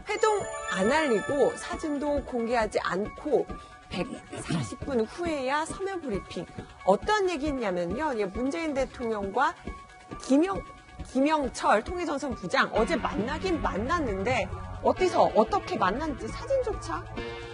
회동 안 알리고 사진도 공개하지 않고 140분 후에야 서면 브리핑. 어떤 얘기냐면요. 문재인 대통령과 김영철 통일전선 부장 어제 만나긴 만났는데 어디서 어떻게 만났는지 사진조차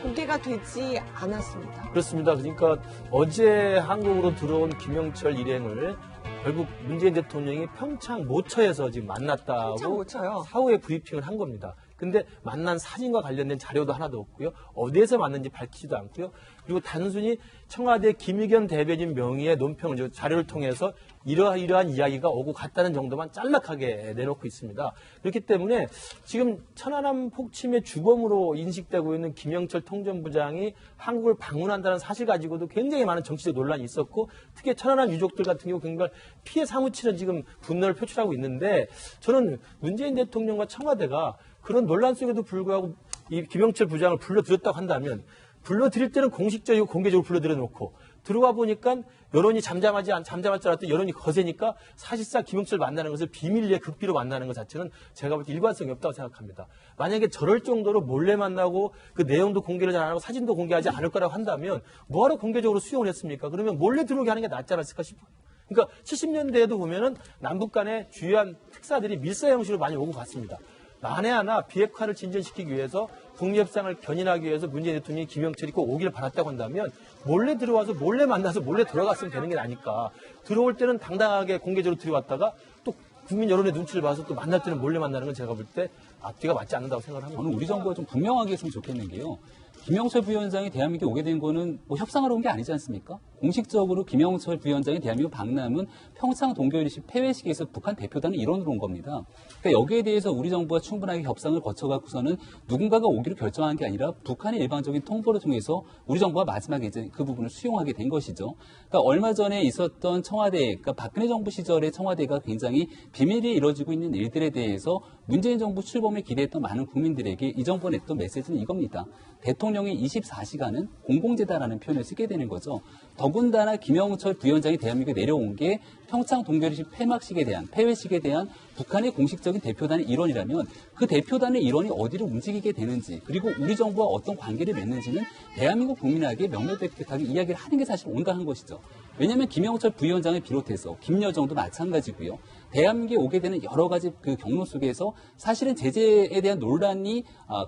공개가 되지 않았습니다. 그렇습니다. 그러니까 어제 한국으로 들어온 김영철 일행을 결국 문재인 대통령이 평창 모처에서 지금 만났다고 평창 모처요. 사후에 브리핑을 한 겁니다. 근데 만난 사진과 관련된 자료도 하나도 없고요. 어디에서 만났는지 밝히지도 않고요. 그리고 단순히 청와대 김의겸 대변인 명의의 논평을 자료를 통해서 이러한 이야기가 오고 갔다는 정도만 짤막하게 내놓고 있습니다. 그렇기 때문에 지금 천안함 폭침의 주범으로 인식되고 있는 김영철 통전부장이 한국을 방문한다는 사실 가지고도 굉장히 많은 정치적 논란이 있었고 특히 천안함 유족들 같은 경우 정말 피해 사무치는 지금 분노를 표출하고 있는데 저는 문재인 대통령과 청와대가 그런 논란 속에도 불구하고 이 김영철 부장을 불러들였다고 한다면 불러들일 때는 공식적이고 공개적으로 불러들여놓고 들어와 보니까 여론이 잠잠할 줄 알았더니 여론이 거세니까 사실상 김영철 만나는 것을 비밀리에 극비로 만나는 것 자체는 제가 볼 때 일관성이 없다고 생각합니다. 만약에 저럴 정도로 몰래 만나고 그 내용도 공개를 잘 안 하고 사진도 공개하지 않을 거라고 한다면 뭐하러 공개적으로 수용을 했습니까? 그러면 몰래 들어오게 하는 게 낫지 않았을까 싶어요. 그러니까 70년대에도 보면은 남북 간의 주요한 특사들이 밀사 형식으로 많이 오고 갔습니다. 만에 하나 비핵화를 진전시키기 위해서 북미협상을 견인하기 위해서 문재인 대통령이 김영철이 꼭 오기를 바랐다고 한다면 몰래 들어와서 몰래 만나서 몰래 들어갔으면 되는 게 나니까 들어올 때는 당당하게 공개적으로 들어왔다가 또 국민 여론의 눈치를 봐서 또 만날 때는 몰래 만나는 건 제가 볼 때 앞뒤가 맞지 않는다고 생각을 합니다. 저는 우리 정부가 좀 분명하게 했으면 좋겠는 게요. 김영철 부위원장이 대한민국에 오게 된 거는 뭐 협상하러 온 게 아니지 않습니까? 공식적으로 김영철 부위원장이 대한민국 방남은 평창 동계올림픽 폐회식에서 북한 대표단의 일원으로 온 겁니다. 그러니까 여기에 대해서 우리 정부가 충분하게 협상을 거쳐갖고서는 누군가가 오기로 결정한 게 아니라 북한의 일방적인 통보를 통해서 우리 정부가 마지막에 이제 그 부분을 수용하게 된 것이죠. 그러니까 얼마 전에 있었던 청와대, 그러니까 박근혜 정부 시절에 청와대가 굉장히 비밀리에 이루어지고 있는 일들에 대해서 문재인 정부 출범을 기대했던 많은 국민들에게 이 정부가 냈던 메시지는 이겁니다. 대통령이 24시간은 공공재다라는 표현을 쓰게 되는 거죠. 더군다나 김영철 부위원장이 대한민국에 내려온 게 평창 동계올림픽 폐회식에 대한 북한의 공식적인 대표단의 일원이라면 그 대표단의 일원이 어디로 움직이게 되는지 그리고 우리 정부와 어떤 관계를 맺는지는 대한민국 국민에게 명명백백하게 이야기를 하는 게 사실 온당한 것이죠. 왜냐하면 김영철 부위원장을 비롯해서 김여정도 마찬가지고요. 대한민국에 오게 되는 여러 가지 그 경로 속에서 사실은 제재에 대한 논란이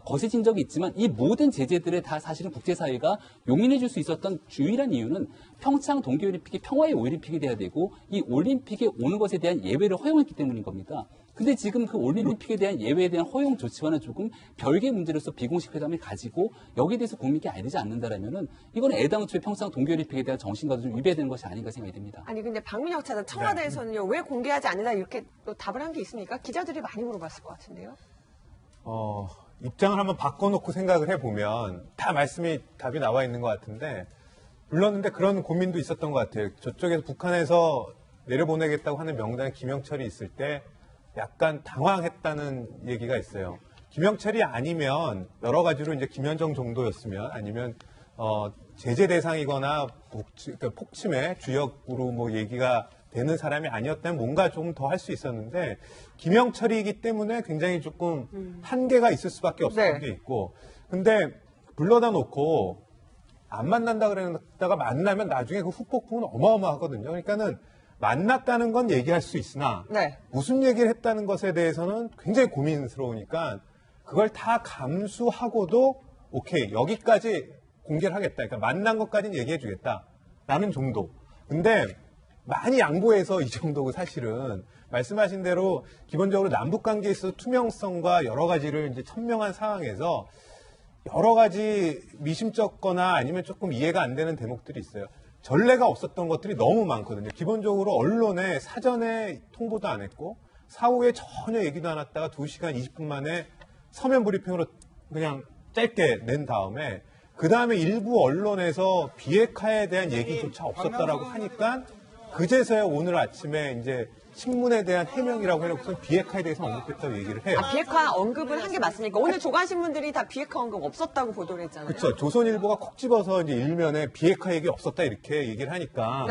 거세진 적이 있지만 이 모든 제재들을 다 사실은 국제사회가 용인해 줄 수 있었던 유일한 이유는 평창 동계올림픽이 평화의 올림픽이 돼야 되고 이 올림픽에 오는 것에 대한 예외를 허용했기 때문인 겁니다. 근데 지금 그 올림픽에 대한 예외에 대한 허용 조치와는 조금 별개의 문제로서 비공식 회담을 가지고 여기에 대해서 국민께 알리지 않는다라면은 이건 애당초에 평창 동계올림픽에 대한 정신과도 좀 위배되는 것이 아닌가 생각이 듭니다. 아니 근데 박민혁 차장 청와대에서는요 왜 공개하지 않는다 이렇게 또 답을 한 게 있습니까? 기자들이 많이 물어봤을 것 같은데요. 입장을 한번 바꿔놓고 생각을 해보면 다 답이 나와 있는 것 같은데 불렀는데 그런 고민도 있었던 것 같아요. 저쪽에서 북한에서 내려보내겠다고 하는 명단에 김영철이 있을 때 약간 당황했다는 얘기가 있어요. 김영철이 아니면 여러 가지로 이제 김현정 정도였으면 아니면 제재 대상이거나 그러니까 폭침의 주역으로 뭐 얘기가 되는 사람이 아니었다면 뭔가 좀 더 할 수 있었는데 김영철이기 때문에 굉장히 조금 한계가 있을 수밖에 없었던 게 있고 근데 불러다 놓고 안 만난다 그랬다가 만나면 나중에 그 후폭풍은 어마어마하거든요. 그러니까는 만났다는 건 얘기할 수 있으나 무슨 얘기를 했다는 것에 대해서는 굉장히 고민스러우니까 그걸 다 감수하고도 오케이 여기까지 공개를 하겠다. 그러니까 만난 것까지는 얘기해 주겠다라는 정도. 근데 많이 양보해서 이 정도고 사실은 말씀하신 대로 기본적으로 남북 관계에 있어서 투명성과 여러 가지를 이제 천명한 상황에서 여러 가지 미심쩍거나 아니면 조금 이해가 안 되는 대목들이 있어요. 전례가 없었던 것들이 너무 많거든요. 기본적으로 언론에 사전에 통보도 안 했고 사후에 전혀 얘기도 안 했다가 2시간 20분 만에 서면 브리핑으로 그냥 짧게 낸 다음에 그 다음에 일부 언론에서 비핵화에 대한 얘기조차 없었다라고 하니까 그제서야 오늘 아침에 이제 신문에 대한 해명이라고 해놓고서 비핵화에 대해서 언급했다고 얘기를 해요. 비핵화 언급을 한 게 맞습니까? 오늘 조간신문들이 다 비핵화 언급 없었다고 보도를 했잖아요. 그렇죠. 조선일보가 콕 집어서 이제 일면에 비핵화 얘기 없었다 이렇게 얘기를 하니까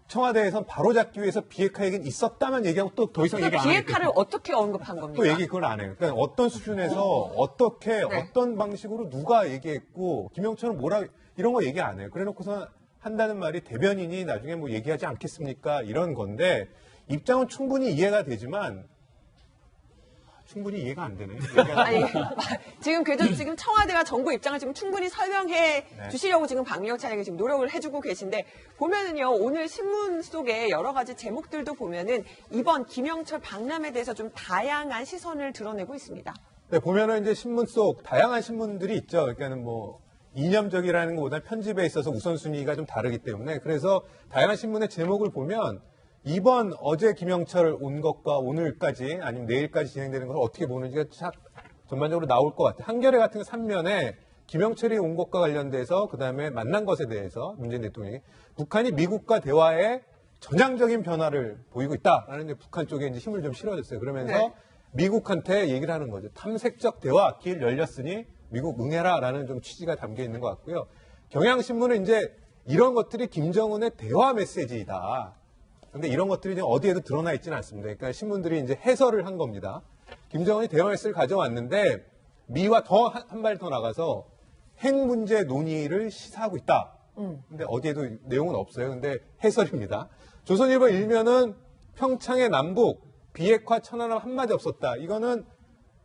청와대에선 바로잡기 위해서 비핵화 얘기는 있었다면 얘기하고 또 더 이상 얘기 안 해요. 비핵화를 어떻게 언급한 겁니까? 또 얘기 그걸 안 해요. 그러니까 어떤 수준에서 어떻게 네. 어떤 방식으로 누가 얘기했고 김영철은 뭐라 이런 거 얘기 안 해요. 그래놓고서 한다는 말이 대변인이 나중에 뭐 얘기하지 않겠습니까? 이런 건데 입장은 충분히 이해가 되지만 충분히 이해가 안 되네. 아니, 지금 그래도 지금 청와대가 정부 입장을 지금 충분히 설명해 주시려고 지금 박미영 차장이 지금 노력을 해주고 계신데 보면은요, 오늘 신문 속에 여러 가지 제목들도 보면은 이번 김영철 박람회에 대해서 좀 다양한 시선을 드러내고 있습니다. 네, 보면은 이제 신문 속 다양한 신문들이 있죠. 그러니까는 뭐 이념적이라는 것보다 편집에 있어서 우선순위가 좀 다르기 때문에 그래서 다양한 신문의 제목을 보면 이번 어제 김영철 온 것과 오늘까지 아니면 내일까지 진행되는 걸 어떻게 보는지가 참 전반적으로 나올 것 같아요. 한겨레 같은 3면에 김영철이 온 것과 관련돼서 그다음에 만난 것에 대해서 문재인 대통령이 북한이 미국과 대화에 전향적인 변화를 보이고 있다라는 이제 북한 쪽에 이제 힘을 좀 실어줬어요. 그러면서 미국한테 얘기를 하는 거죠. 탐색적 대화 길 열렸으니 미국 응해라라는 좀 취지가 담겨 있는 것 같고요. 경향신문은 이제 이런 것들이 김정은의 대화 메시지이다. 근데 이런 것들이 지금 어디에도 드러나 있지는 않습니다. 그러니까 신문들이 이제 해설을 한 겁니다. 김정은이 대화 메시지를 가져왔는데 미와 더 한 발 더 나가서 핵 문제 논의를 시사하고 있다. 근데 어디에도 내용은 없어요. 근데 해설입니다. 조선일보 일면은 평창의 남북 비핵화 천안함 한마디 없었다. 이거는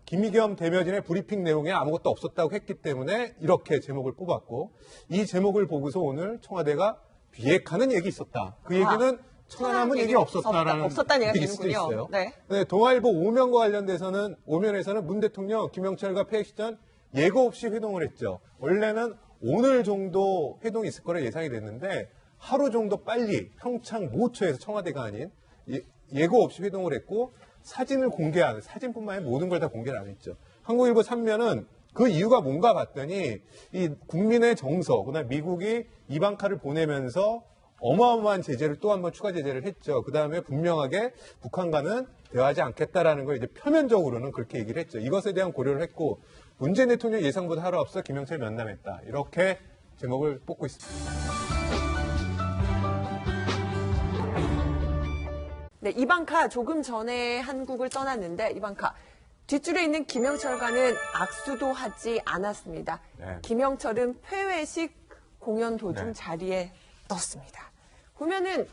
김의겸 대변인의 브리핑 내용에 아무것도 없었다고 했기 때문에 이렇게 제목을 뽑았고 이 제목을 보고서 오늘 청와대가 비핵화는 얘기 있었다. 그 얘기는 천안함은 얘기 없었다라는 없었다는 얘기가 얘기일 수도 되는군요. 있어요. 네. 네, 동아일보 오면과 관련돼서는 오면에서는 문 대통령 김영철과 폐핵식 전 예고 없이 회동을 했죠. 원래는 오늘 정도 회동이 있을 거라 예상이 됐는데 하루 정도 빨리 평창 모처에서 청와대가 아닌 예고 없이 회동을 했고 사진을 공개하는 사진뿐만 아니라 모든 걸 다 공개를 안 했죠. 한국일보 3면은 그 이유가 뭔가 봤더니 이 국민의 정서, 그다음 미국이 이방카를 보내면서 어마어마한 제재를 또 한 번 추가 제재를 했죠. 그 다음에 분명하게 북한과는 대화하지 않겠다라는 걸 이제 표면적으로는 그렇게 얘기를 했죠. 이것에 대한 고려를 했고 문재인 대통령 예상보다 하루 앞서 김영철 면담했다. 이렇게 제목을 뽑고 있습니다. 네, 이방카 조금 전에 한국을 떠났는데 이방카 뒷줄에 있는 김영철과는 악수도 하지 않았습니다. 네. 김영철은 폐회식 공연 도중 네. 자리에 떴습니다. 보면은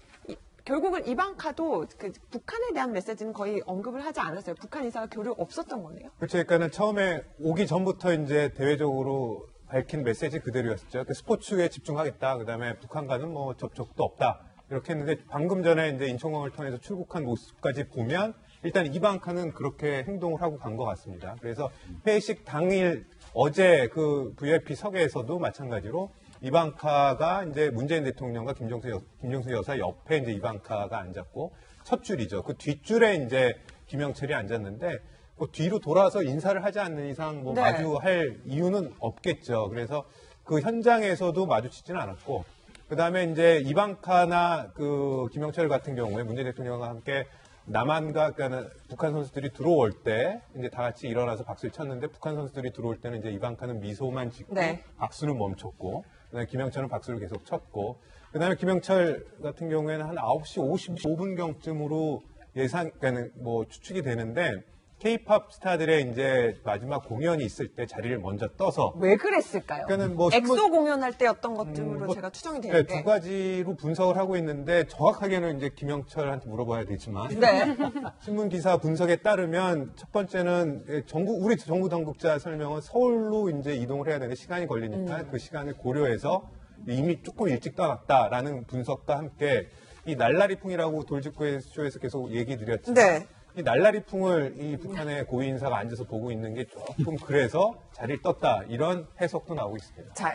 결국은 이방카도 그 북한에 대한 메시지는 거의 언급을 하지 않았어요. 북한 인사가 교류 없었던 거네요. 그렇죠. 그러니까는 처음에 오기 전부터 이제 대외적으로 밝힌 메시지 그대로였죠. 그 스포츠에 집중하겠다. 그다음에 북한과는 뭐 접촉도 없다. 이렇게 했는데 방금 전에 이제 인천공항을 통해서 출국한 모습까지 보면 일단 이방카는 그렇게 행동을 하고 간 것 같습니다. 그래서 회식 당일 어제 그 VIP석에서도 마찬가지로 이방카가 이제 문재인 대통령과 김정수 여사 옆에 이제 이방카가 앉았고 첫 줄이죠. 그 뒷줄에 이제 김영철이 앉았는데 그 뒤로 돌아서 인사를 하지 않는 이상 뭐 네. 마주할 이유는 없겠죠. 그래서 그 현장에서도 마주치지는 않았고 그 다음에 이제 이방카나 그 김영철 같은 경우에 문재인 대통령과 함께 남한과 그러니까 북한 선수들이 들어올 때 이제 다 같이 일어나서 박수를 쳤는데 북한 선수들이 들어올 때는 이제 이방카는 미소만 짓고 네. 박수는 멈췄고 그다음에 김영철은 박수를 계속 쳤고 그다음에 김영철 같은 경우에는 한 9시 55분경쯤으로 그러니까 뭐 추측이 되는데 K-팝 스타들의 이제 마지막 공연이 있을 때 자리를 먼저 떠서 왜 그랬을까요? 그러니까는 뭐 엑소 공연할 때였던 것들로 뭐 제가 추정이 네, 되는데. 두 가지로 분석을 하고 있는데 정확하게는 이제 김영철한테 물어봐야 되지만 네. 신문 기사 분석에 따르면 첫 번째는 우리 정부 당국자 설명은 서울로 이제 이동을 해야 되는데 시간이 걸리니까 그 시간을 고려해서 이미 조금 일찍 떠났다라는 분석과 함께 이 날라리풍이라고 돌직구쇼에서 계속 얘기 드렸지만 네. 이 날라리풍을 이 북한의 고위 인사가 앉아서 보고 있는 게 조금 그래서 자리를 떴다 이런 해석도 나오고 있습니다. 자,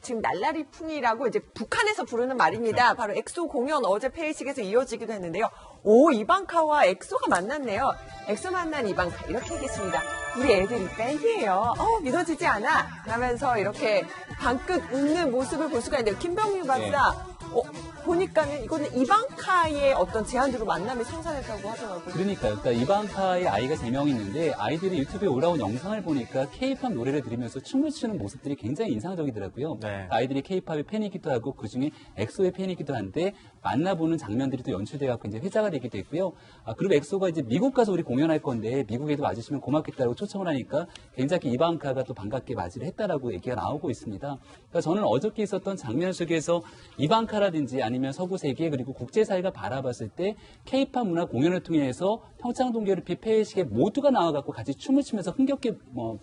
지금 날라리풍이라고 이제 북한에서 부르는 말입니다. 바로 엑소 공연 어제 폐회식에서 이어지기도 했는데요. 오, 이방카와 엑소가 만났네요. 엑소 만난 이방카 이렇게 얘기했습니다. 우리 애들이 밴드예요. 믿어지지 않아? 하면서 이렇게 방긋 웃는 모습을 볼 수가 있는데요. 김병민 박사, 보니까는 이거는 이방카의 어떤 제안으로 만남이 성사됐다고 하더라고요. 그러니까요. 그러니까 이방카의 아이가 3명 있는데 아이들이 유튜브에 올라온 영상을 보니까 K-팝 노래를 들으면서 춤을 추는 모습들이 굉장히 인상적이더라고요. 네. 아이들이 K-팝의 팬이기도 하고 그중에 엑소의 팬이기도 한데 만나보는 장면들이 또 연출돼갖고 이제 회자가 되기도 했고요. 그리고 엑소가 이제 미국 가서 우리 공연할 건데 미국에도 와주시면 고맙겠다고 초청을 하니까 굉장히 이방카가 또 반갑게 맞이를 했다라고 얘기가 나오고 있습니다. 그러니까 저는 어저께 있었던 장면 속에서 이방카라든지 아니면 서구 세계 그리고 국제사회가 바라봤을 때 K-팝 문화 공연을 통해서 평창동계올림픽 폐회식에 모두가 나와갖고 같이 춤을 추면서 흥겹게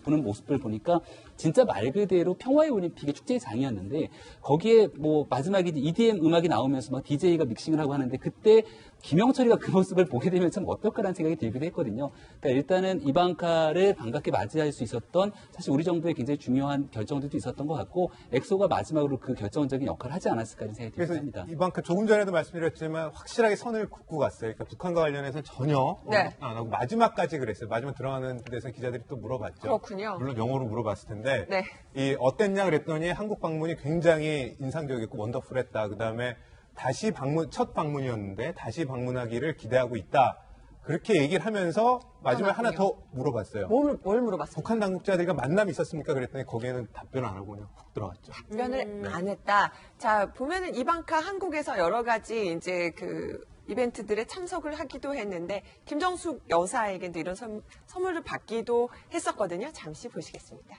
보는 모습을 보니까 진짜 말 그대로 평화의 올림픽의 축제장이었는데 거기에 마지막에 EDM 음악이 나오면서 막 DJ가 믹싱을 하고 하는데 그때 김영철이가 그 모습을 보게 되면 참 어떨까라는 생각이 들기도 했거든요. 그러니까 일단은 이방카를 반갑게 맞이할 수 있었던 사실 우리 정부의 굉장히 중요한 결정들도 있었던 것 같고 엑소가 마지막으로 그 결정적인 역할을 하지 않았을까 하는 생각이 그래서 듭니다. 이방카 조금 전에도 말씀드렸지만 확실하게 선을 긋고 갔어요. 그러니까 북한과 관련해서는 전혀 네. 안 하고 마지막까지 그랬어요. 마지막 들어가는 데서 기자들이 또 물어봤죠. 그렇군요. 물론 영어로 물어봤을 텐데 네. 이 어땠냐 그랬더니 한국 방문이 굉장히 인상적이었고 원더풀했다. 그다음에 다시 첫 방문이었는데 다시 방문하기를 기대하고 있다. 그렇게 얘기를 하면서 마지막에 하나 더 물어봤어요. 뭘 물어봤어요? 북한 당국자들과 만남이 있었습니까? 그랬더니 거기에는 답변 안 하고 그냥 훅 들어갔죠. 답변을 안 했다. 자, 보면은 이방카 한국에서 여러 가지 이제 그 이벤트들에 참석을 하기도 했는데 김정숙 여사에게도 이런 선물을 받기도 했었거든요. 잠시 보시겠습니다.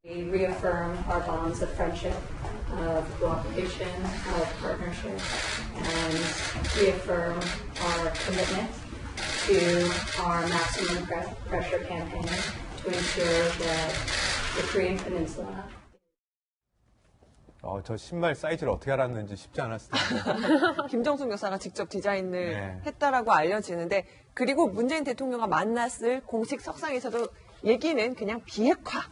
We reaffirm our bonds of friendship, of cooperation, of partnership, and reaffirm our commitment to our maximum pressure campaign to ensure that the Korean Peninsula 저 신발 사이즈를 어떻게 알았는지 쉽지 않았을 텐데. 김정숙 여사가 직접 디자인을 네. 했다라고 알려지는데 그리고 문재인 대통령과 만났을 공식 석상에서도 얘기는 그냥 비핵화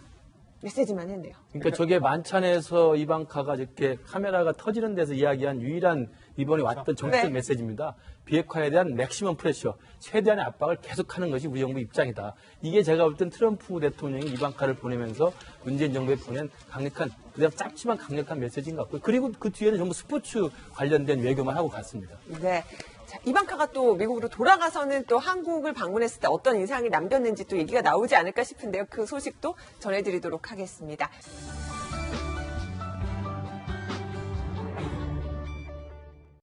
메시지만 했네요. 그러니까 저게 만찬에서 이방카가 이렇게 카메라가 터지는 데서 이야기한 유일한 이번에 왔던 정책 네. 메시지입니다. 비핵화에 대한 맥시멈 프레셔, 최대한의 압박을 계속하는 것이 우리 정부 입장이다. 이게 제가 볼 땐 트럼프 대통령이 이방카를 보내면서 문재인 정부에 보낸 강력한, 그냥 짧지만 강력한 메시지인 것 같고요. 그리고 그 뒤에는 전부 스포츠 관련된 외교만 하고 갔습니다. 네. 자, 이방카가 또 미국으로 돌아가서는 또 한국을 방문했을 때 어떤 인상이 남겼는지 또 얘기가 나오지 않을까 싶은데요. 그 소식도 전해드리도록 하겠습니다.